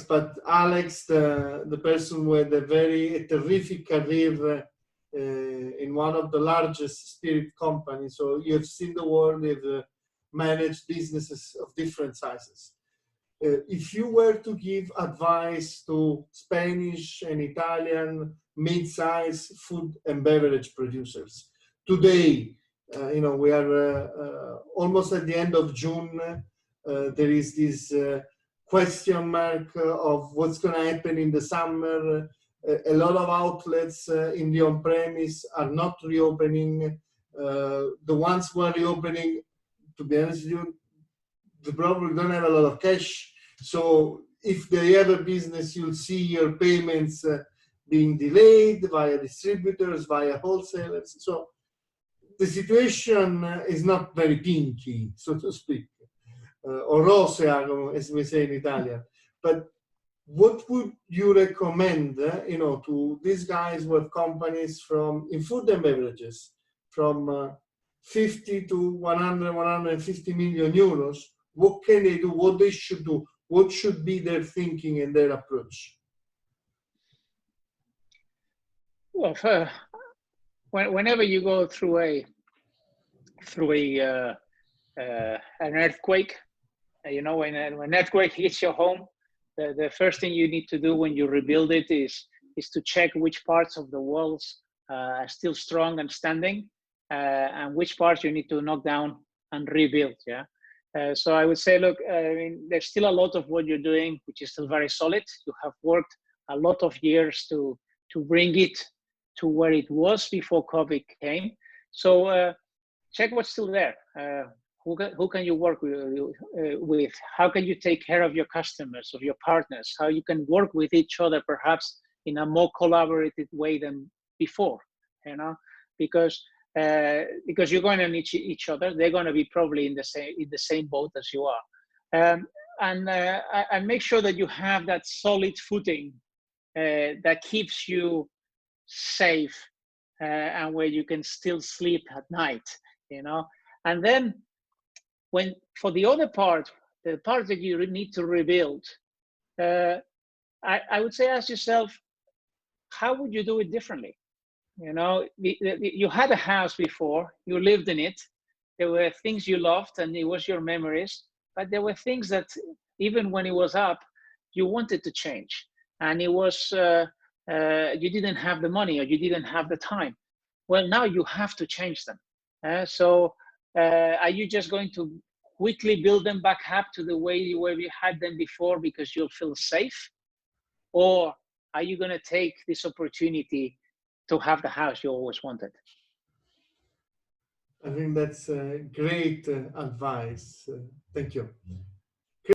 but Alex, the person with a terrific career in one of the largest spirit companies. So you've seen the world, you've managed businesses of different sizes. If you were to give advice to Spanish and Italian mid-size food and beverage producers today, we are almost at the end of June. There is this question mark of what's going to happen in the summer. A lot of outlets in the on-premise are not reopening. The ones who are reopening, to be honest with you, they probably don't have a lot of cash. So if they have a business, you'll see your payments being delayed via distributors, via wholesalers. So the situation is not very pinky, so to speak, or rosea, as we say in Italian. But what would you recommend, to these guys who have companies in food and beverages from 50 to 100, 150 million euros? What can they do? What they should do? What should be their thinking and their approach? Well, whenever you go through an earthquake, when an earthquake hits your home, the first thing you need to do when you rebuild it is to check which parts of the walls are still strong and standing, and which parts you need to knock down and rebuild. Yeah. So I would say, look, there's still a lot of what you're doing, which is still very solid. You have worked a lot of years to bring it to where it was before COVID came. So check what's still there. Who can you work with? How can you take care of your customers, of your partners? How you can work with each other, perhaps in a more collaborative way than before, because you're going to need each other. They're going to be probably in the same boat as you are, and make sure that you have that solid footing that keeps you safe and where you can still sleep at night. And then for the other part, the part that you need to rebuild, I would say ask yourself, how would you do it differently? You had a house before, you lived in it, there were things you loved and it was your memories, but there were things that even when it was up, you wanted to change, and it was you didn't have the money or you didn't have the time. Well, now you have to change them. So are you just going to quickly build them back up to the way you had them before because you'll feel safe? Or are you going to take this opportunity to have the house you always wanted? I think that's great advice. Thank you.